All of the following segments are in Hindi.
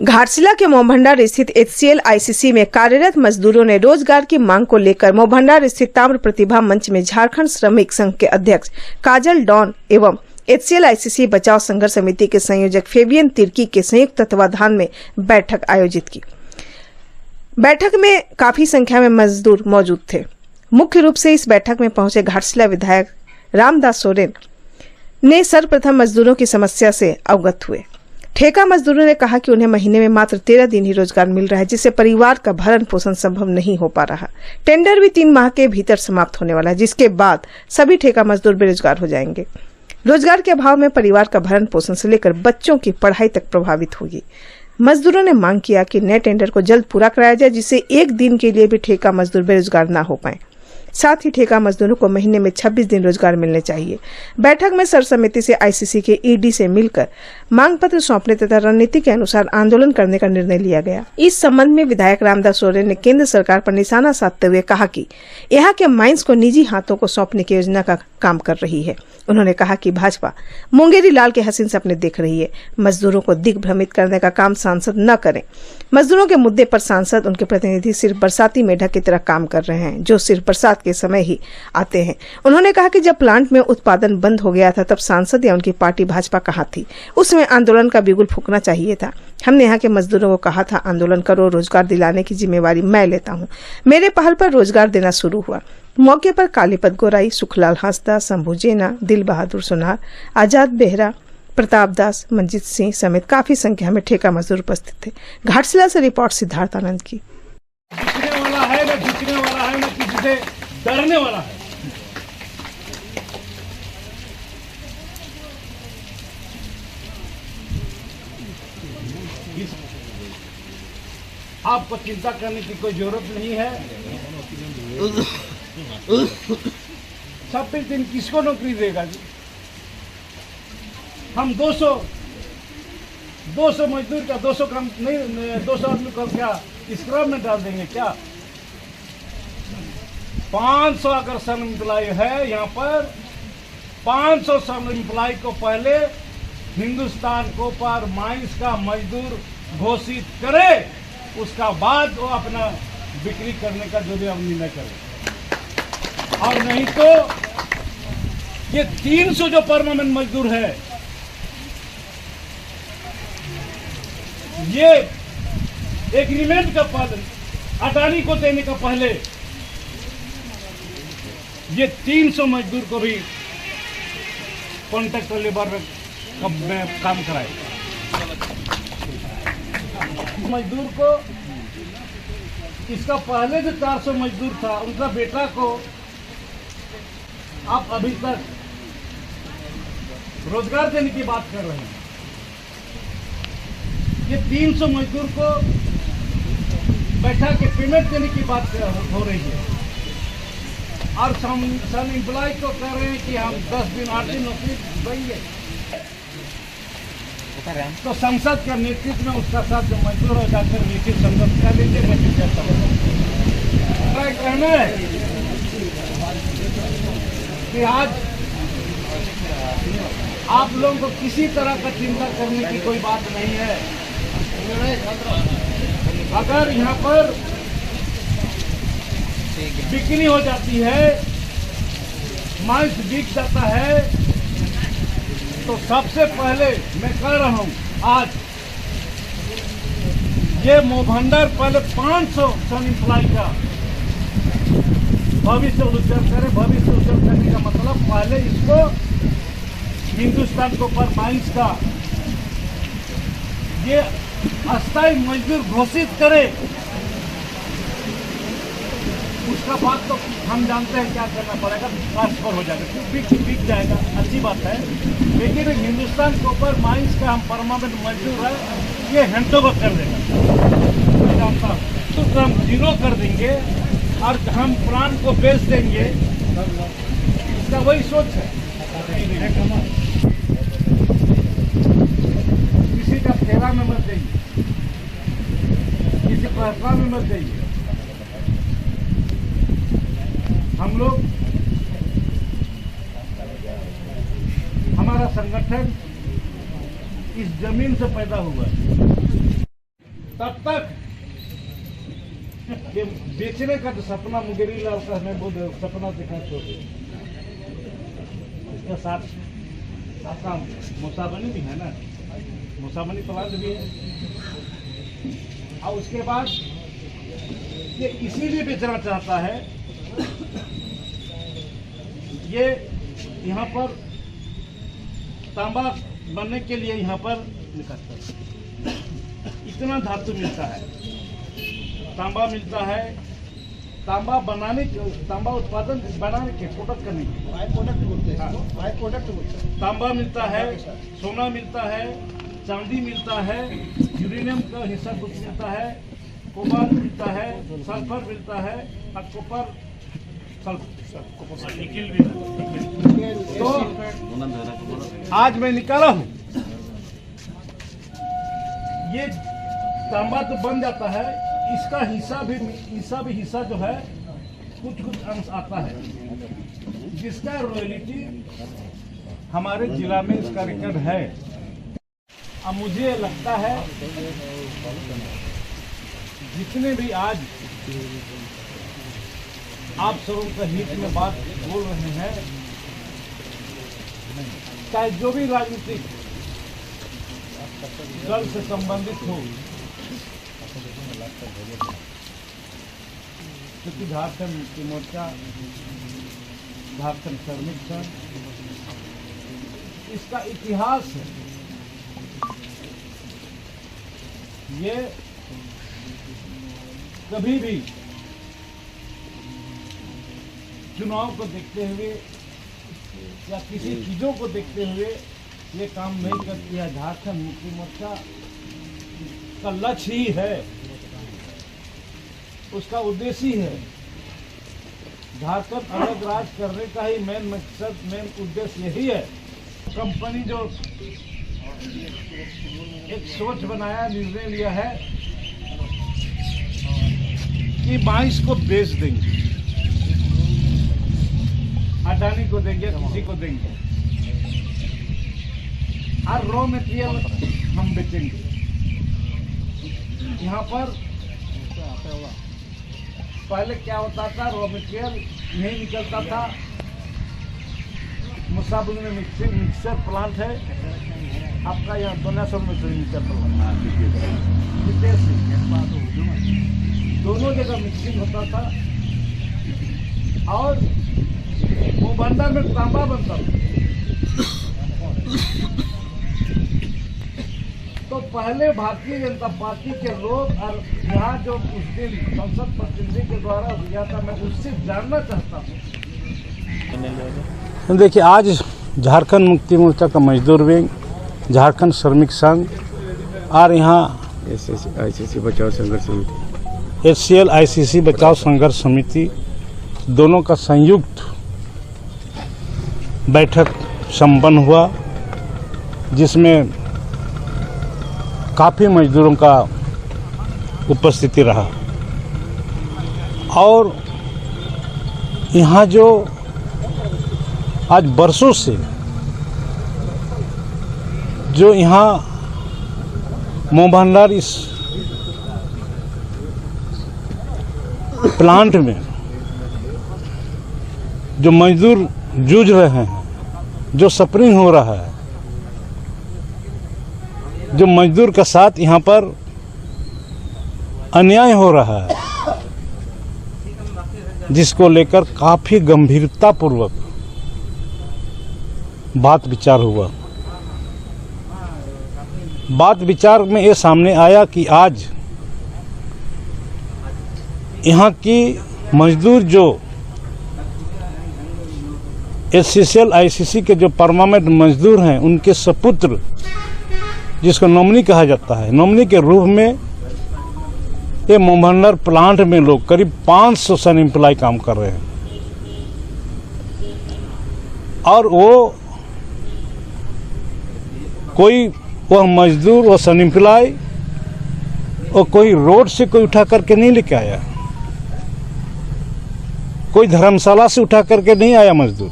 घाटशिला के मोहभंडार स्थित HCL ICC में कार्यरत मजदूरों ने रोजगार की मांग को लेकर मोहभंडार स्थित ताम्र प्रतिभा मंच में झारखंड श्रमिक संघ के अध्यक्ष काजल डॉन एवं HCL ICC बचाव संघर्ष समिति के संयोजक फेबियन तिर्की के संयुक्त तत्वाधान में बैठक आयोजित की। बैठक में काफी संख्या में मजदूर मौजूद थे। मुख्य रूप से इस बैठक में पहुंचे घाटशिला विधायक रामदास सोरेन ने सर्वप्रथम मजदूरों की समस्या से अवगत हुए। ठेका मजदूरों ने कहा कि उन्हें महीने में मात्र 13 दिन ही रोजगार मिल रहा है, जिससे परिवार का भरण पोषण संभव नहीं हो पा रहा। टेंडर भी 3 माह के भीतर समाप्त होने वाला है, जिसके बाद सभी ठेका मजदूर बेरोजगार हो जाएंगे। रोजगार के अभाव में परिवार का भरण पोषण से लेकर बच्चों की पढ़ाई तक प्रभावित होगी। मजदूरों ने मांग किया कि नए टेंडर को जल्द पूरा कराया जाए, जिससे एक दिन के लिए भी ठेका मजदूर बेरोजगार न हो पाए। साथ ही ठेका मजदूरों को महीने में 26 दिन रोजगार मिलने चाहिए। बैठक में सर्व समिति से ICC के ED से मिलकर मांग पत्र सौंपने तथा रणनीति के अनुसार आंदोलन करने का निर्णय लिया गया। इस संबंध में विधायक रामदास सोरेन ने केंद्र सरकार पर निशाना साधते हुए कहा कि यहाँ के माइंस को निजी हाथों को सौंपने की योजना का काम कर रही है। उन्होंने कहा कि भाजपा मुंगेरी लाल के हसीन सपने देख रही है। मजदूरों को दिग्भ्रमित करने का काम सांसद न करें। मजदूरों के मुद्दे पर सांसद उनके प्रतिनिधि सिर्फ बरसाती मेढक की तरह काम कर रहे हैं, जो सिर्फ बरसात के समय ही आते हैं। उन्होंने कहा कि जब प्लांट में उत्पादन बंद हो गया था, तब सांसद या उनकी पार्टी भाजपा कहाँ थी? उसमें आंदोलन का बिगुल फूंकना चाहिए था। हमने यहाँ के मजदूरों को कहा था, आंदोलन करो, रोजगार दिलाने की जिम्मेवारी मैं लेता हूँ। मेरे पहल पर रोजगार देना शुरू हुआ। मौके पर कालीपत गोराई, सुखलाल हांसदा, शंभू जेना, दिल बहादुर सोनार, आजाद बेहरा, प्रताप दास, मंजीत सिंह समेत काफी संख्या में ठेका मजदूर उपस्थित थे। घाटशिला से रिपोर्ट सिद्धार्थ आनंद की। बिकने वाला है ना, बिकने वाला है ना, किसी से डरने वाला है। आपको चिंता करने की कोई जरूरत नहीं है। 26 दिन किसको नौकरी देगा जी? हम 200 मजदूर का 200 काम नहीं, 200 आदमी को क्या स्क्रब में डाल देंगे क्या? 500 अगर सम एम्प्लॉय है यहाँ पर, 500 सम एम्प्लॉय को पहले हिंदुस्तान को पर माइंस का मजदूर घोषित करे, उसका बाद वो अपना बिक्री करने का जो भी अब निर्णय करे। और नहीं तो ये 300 जो परमानेंट मजदूर है, ये एग्रीमेंट का पद अडानी को देने का पहले ये 300 मजदूर को भी कॉन्ट्रैक्टर लेबर में काम कराए। मजदूर को इसका पहले जो 400 मजदूर था, उनका बेटा को आप अभी तक रोजगार देने की बात कर रहे हैं। ये 300 मजदूर को बैठा के पेमेंट देने की बात हो रही है, और सन एम्प्लॉय को कह रहे हैं कि हम 10 दिन 8 दिन नौकरी देंगे। तो संसद के नेतृत्व में उसका साथ जो मजदूर हो जाकर लिखित संसद कर लीजिए। कहना है कि आज आप लोगों को किसी तरह का चिंता करने की कोई बात नहीं है। अगर यहाँ पर बिक्री हो जाती है, मांस बिक जाता है, तो सबसे पहले मैं कह रहा हूँ, आज ये मोहभंडार पहले 500 सन एम्प्लॉय का भविष्य उज्जवल करे। भविष्य उज्जवल करने का मतलब पहले इसको हिंदुस्तान को पर माइंस का ये अस्थायी मजदूर घोषित करे। उसका बात तो हम जानते हैं क्या करना पड़ेगा, ट्रांसफर हो जाएगा, बिक जाएगा, अच्छी बात है। लेकिन हिंदुस्तान के ऊपर माइंस का हम परमानेंट मजदूर है, ये हैंड ओवर कर देगा। मैं जानता हूँ तो हम 0 कर देंगे और हम प्राण को बेच देंगे। इसका वही सोच है। किसी का फेरा में मत देंगे, किसी पैसा में मत देंगे। हम लोग, हमारा संगठन इस जमीन से पैदा हुआ है। तब तक ये बेचने का जो सपना मुंगेरी लाल का हमें वो सपना देखा छोड़े। इसका साथ आपका मुसाबनी भी है ना, मुसाबनी प्लांट भी है। और उसके बाद ये इसीलिए बेचना चाहता है, ये यहाँ पर तांबा बनने के लिए यहाँ पर निकलता है, इतना धातु मिलता है, तांबा मिलता है। तांबा बनाने के, तांबा उत्पादन बनाने के प्रोडक्ट करने के तांबा मिलता है, सोना मिलता है, चांदी मिलता है, यूरेनियम का हिस्सा कुछ मिलता है, कोबाल्ट मिलता है, सल्फर मिलता है और कॉपर निकल भी। तो आज मैं निकाला हूँ, ये तांबा तो बन जाता है, इसका हिस्सा जो है कुछ अंश आता है, जिसका रॉयल्टी हमारे जिला में इसका रिकॉर्ड है। अब मुझे लगता है जितने भी आज आप सबों का हित में बात बोल रहे हैं, चाहे जो भी राजनीतिक दल से संबंधित हो, क्योंकि झारखंड मुक्ति मोर्चा, झारखंड श्रमिक संघ, इसका इतिहास है। ये कभी भी चुनाव को देखते हुए या किसी चीजों को देखते हुए ये काम नहीं करती है। झारखंड मुक्ति मोर्चा का लक्ष्य ही है, उसका उद्देश्य ही है, झारखंड अलग राज्य करने का ही मेन मकसद, मेन उद्देश्य यही है। कंपनी जो एक सोच बनाया, निर्णय लिया है कि माइंस को बेच देंगे, अडानी को देंगे, किसी को देंगे, और रॉ मटेरियल हम बेचेंगे। यहाँ पर पहले क्या होता था, रॉ मटेरियल नहीं निकलता था। मुसाबुल में मिक्सर प्लांट है आपका, यहाँ दोनासर में मिक्सर प्लांट, दोनों जगह मिक्सिंग होता था और वो भंडार में तांबा बनता था। तो पहले भारतीय जनता पार्टी के लोग और यहाँ जो उस दिन संसद प्रतिनिधि के द्वारा दिया था, मैं उससे जानना चाहता हूँ। देखिए, आज झारखंड मुक्ति मोर्चा का मजदूर विंग, झारखंड श्रमिक संघ और यहाँ ICC बचाव संघर्ष समिति, HCL ICC बचाव संघर्ष समिति दोनों का संयुक्त बैठक संपन्न हुआ, जिसमें काफ़ी मजदूरों का उपस्थिति रहा। और यहाँ जो आज बरसों से जो यहाँ मोह भंडार इस प्लांट में जो मजदूर जूझ रहे हैं, जो सफरिंग हो रहा है, जो मजदूर के साथ यहाँ पर अन्याय हो रहा है, जिसको लेकर काफ़ी गंभीरतापूर्वक बात विचार हुआ। बात विचार में ये सामने आया कि आज यहाँ की मजदूर जो HCL ICC के जो परमानेंट मजदूर हैं, उनके सपुत्र, जिसको नॉमिनी कहा जाता है, नॉमिनी के रूप में ये मोह भंडार प्लांट में लोग करीब 500 सन एम्प्लॉय काम कर रहे हैं। और वो कोई वह मजदूर, वह सन एम्प्लॉय, और कोई रोड से कोई उठा करके नहीं लेके आया, कोई धर्मशाला से उठा करके नहीं आया मजदूर,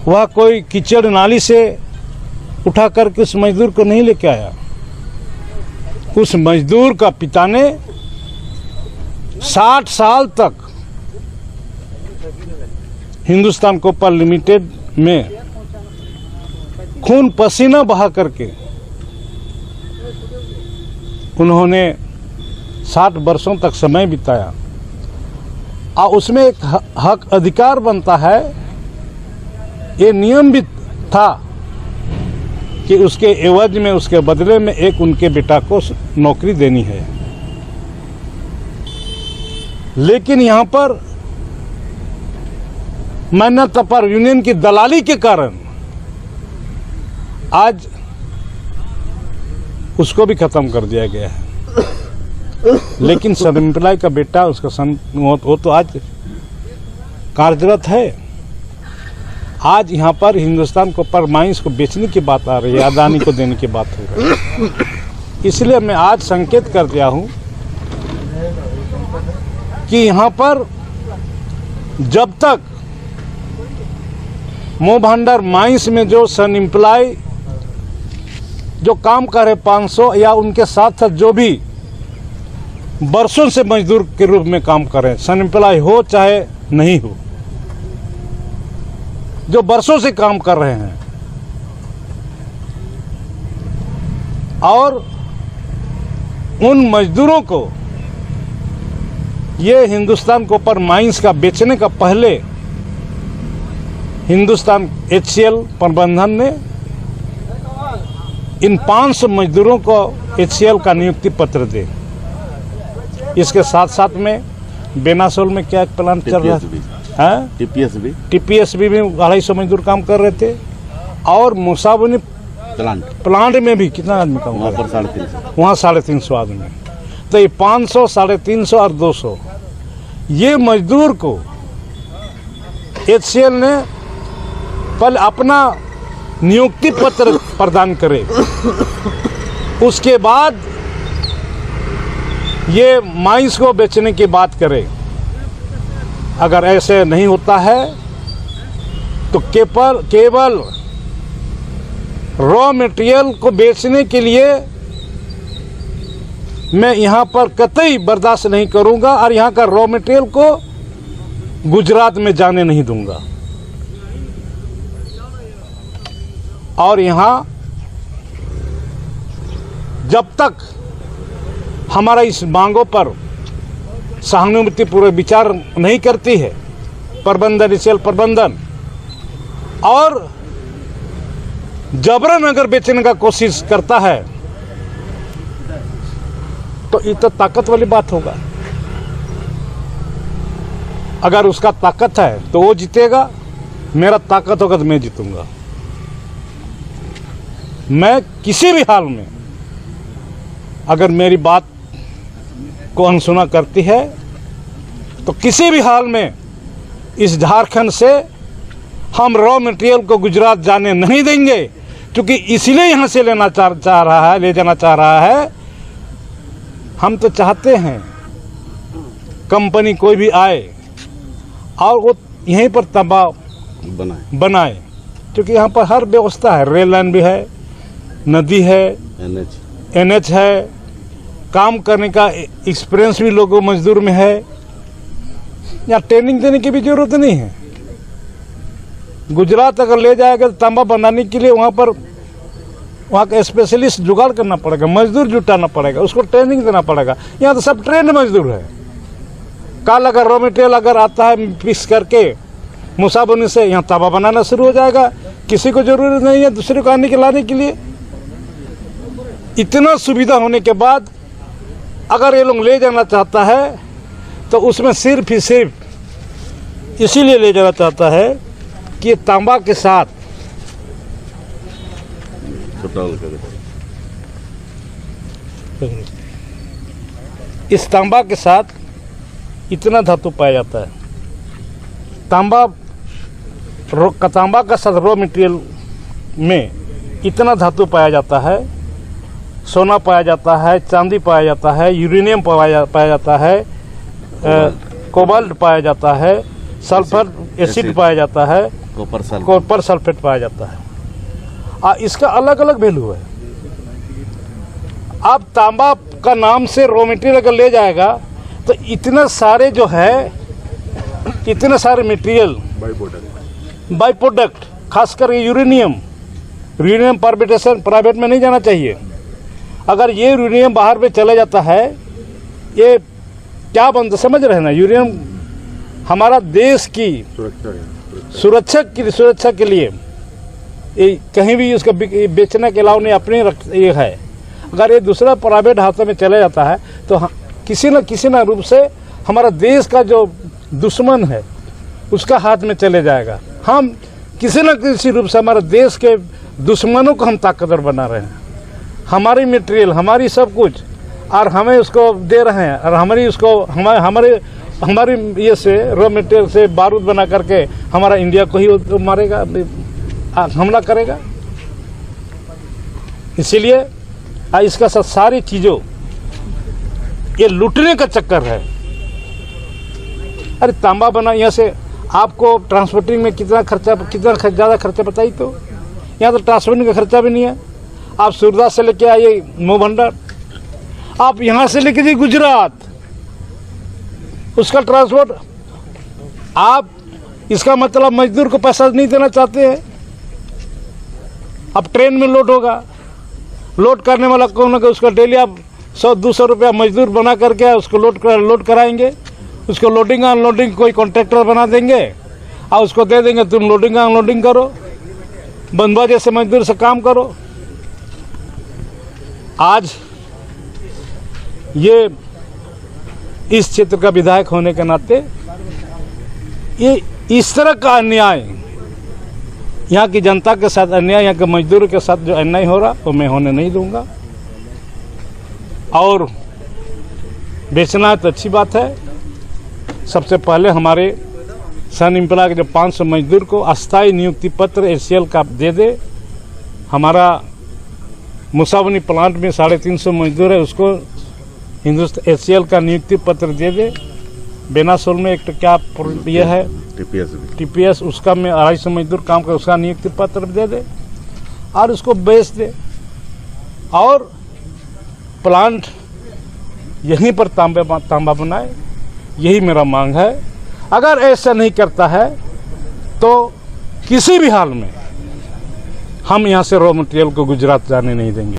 वह कोई कीचड़ नाली से उठा करके उस मजदूर को नहीं लेके आया। उस मजदूर का पिता ने 60 साल तक हिंदुस्तान कॉपर लिमिटेड में खून पसीना बहा करके उन्होंने 60 वर्षों तक समय बिताया। और उसमें एक हक अधिकार बनता है, ये नियम भी था कि उसके एवज में, उसके बदले में एक उनके बेटा को नौकरी देनी है। लेकिन यहाँ पर मैना तपर यूनियन की दलाली के कारण आज उसको भी खत्म कर दिया गया है। लेकिन सब एम्प्लॉय का बेटा, उसका सन, वो तो आज कार्यरत है। आज यहाँ पर हिंदुस्तान कॉपर माइंस को बेचने की बात आ रही है, अदानी को देने की बात हो रही है। इसलिए मैं आज संकेत कर दिया हूँ कि यहाँ पर जब तक मोह भांडार माइंस में जो सन एम्प्लॉय जो काम कर रहे 500 या उनके साथ साथ जो भी वर्षों से मजदूर के रूप में काम कर रहे हैं, सन एम्प्लॉय हो चाहे नहीं हो, जो वर्षों से काम कर रहे हैं, और उन मजदूरों को ये हिंदुस्तान कॉपर माइंस का बेचने का पहले हिंदुस्तान HCL प्रबंधन ने इन 500 मजदूरों को HCL का नियुक्ति पत्र दे। इसके साथ साथ में बेनासोल में क्या एक प्लांट चल रहा है, TPSB में 250 मजदूर काम कर रहे थे, और मुसाबनी प्लांट में भी कितना आदमी काम कर रहे थे, वहाँ 350 आदमी। तो ये 500, 350 और 200 ये मजदूर को HCL ने पहले अपना नियुक्ति पत्र प्रदान करे, उसके बाद ये माइंस को बेचने की बात करे। अगर ऐसे नहीं होता है तो केवल रॉ मटेरियल को बेचने के लिए मैं यहाँ पर कतई बर्दाश्त नहीं करूँगा, और यहाँ का रॉ मटेरियल को गुजरात में जाने नहीं दूंगा। और यहाँ जब तक हमारा इस मांगों पर सहानुभूति पूर्वक विचार नहीं करती है प्रबंधन, HCL प्रबंधन, और जबरन अगर बेचने का कोशिश करता है तो ये तो ताकत वाली बात होगा। अगर उसका ताकत है तो वो जीतेगा, मेरा ताकत होगा तो मैं जीतूंगा। मैं किसी भी हाल में अगर मेरी बात को अनसुना करती है तो किसी भी हाल में इस झारखंड से हम रॉ मटेरियल को गुजरात जाने नहीं देंगे, क्योंकि इसलिए यहाँ से ले जाना चाह रहा है। हम तो चाहते हैं कंपनी कोई भी आए और वो यहीं पर तंबा बनाए, क्योंकि यहाँ पर हर व्यवस्था है, रेल लाइन भी है, नदी है, NH है, काम करने का एक्सपीरियंस भी लोगों मजदूर में है। यहाँ ट्रेनिंग देने की भी जरूरत नहीं है। गुजरात अगर ले जाएगा तो तांबा बनाने के लिए वहाँ का स्पेशलिस्ट जुगाड़ करना पड़ेगा, मजदूर जुटाना पड़ेगा, उसको ट्रेनिंग देना पड़ेगा। यहाँ तो सब ट्रेंड मजदूर है। कल अगर रॉ मटेरियल अगर आता है मिक्स करके मुसाबनी से, यहाँ तांबा बनाना शुरू हो जाएगा। किसी को जरूरत नहीं है दूसरे को आने के लाने के लिए। इतना सुविधा होने के बाद अगर ये लोग ले जाना चाहता है तो उसमें सिर्फ ही सिर्फ इसीलिए ले जाना चाहता है कि ये तांबा के साथ इस तांबा के साथ इतना धातु पाया जाता है। तांबा का साथ रॉ मटेरियल में इतना धातु पाया जाता है, सोना पाया जाता है, चांदी पाया जाता है, यूरेनियम पाया जाता है, कोबाल्ट पाया जाता है, सल्फर एसिड पाया जाता है, कॉपर सल्फेट पाया जाता है। इसका अलग अलग वैल्यू है। अब तांबा का नाम से रॉ मटेरियल अगर ले जाएगा तो इतने सारे जो है, इतने सारे मटेरियल बाई प्रोडक्ट, खासकर यूरेनियम प्राइवेट में नहीं जाना चाहिए। अगर ये यूरेनियम बाहर पे चले जाता है, ये क्या बनता, समझ रहे हैं ना। यूरेनियम हमारा देश की सुरक्षा के लिए ये कहीं भी उसका बेचने के अलावा नहीं, अपने ये है। अगर ये दूसरा प्राइवेट हाथों में चले जाता है तो किसी न रूप से हमारा देश का जो दुश्मन है उसका हाथ में चले जाएगा। हम किसी न किसी रूप से हमारे देश के दुश्मनों को हम ताकतवर बना रहे हैं। हमारी मटेरियल, हमारी सब कुछ, और हमें उसको दे रहे हैं, और हमारी ये से रॉ मटेरियल से बारूद बना करके हमारा इंडिया को ही मारेगा, हमला करेगा। इसीलिए इसका सब सारी चीज़ों ये लूटने का चक्कर है। अरे तांबा बना, यहाँ से आपको ट्रांसपोर्टिंग में कितना ज़्यादा खर्चा बताइए। तो यहाँ तो ट्रांसपोर्टिंग का खर्चा भी नहीं है। आप सूरदास से लेके आइए मोहभंडार, आप यहाँ से लेके जाइए गुजरात, उसका ट्रांसपोर्ट। आप इसका मतलब मजदूर को पैसा नहीं देना चाहते हैं। अब ट्रेन में लोड होगा, लोड करने वाला कौन होगा, उसका डेली आप 100-200 रुपया मजदूर बना करके उसको लोड कराएंगे। उसको लोडिंग अनलोडिंग कोई कॉन्ट्रैक्टर बना देंगे और उसको दे देंगे, तुम लोडिंग अनलोडिंग करो, बंधुआ जैसे मजदूर से काम करो। आज ये इस क्षेत्र का विधायक होने के नाते ये इस तरह का अन्याय, यहाँ की जनता के साथ अन्याय, यहाँ के मजदूरों के साथ जो अन्याय हो रहा वो मैं होने नहीं दूंगा। और बेचना तो अच्छी बात है। सबसे पहले हमारे सन एम्प्लॉय के जो 500 मजदूर को अस्थायी नियुक्ति पत्र एचसीएल का दे दे। हमारा मुसावनी प्लांट में 350 मजदूर है, उसको हिंदुस्तान एचसीएल का नियुक्ति पत्र दे दे। बेनासोल में एक तो क्या ये है टीपीएस, उसका में 250 मजदूर काम कर, उसका नियुक्ति पत्र दे दे और उसको बेच दे। और प्लांट यहीं पर तांबा बनाए, यही मेरा मांग है। अगर ऐसा नहीं करता है तो किसी भी हाल में हम यहाँ से रॉ मटेरियल को गुजरात जाने नहीं देंगे।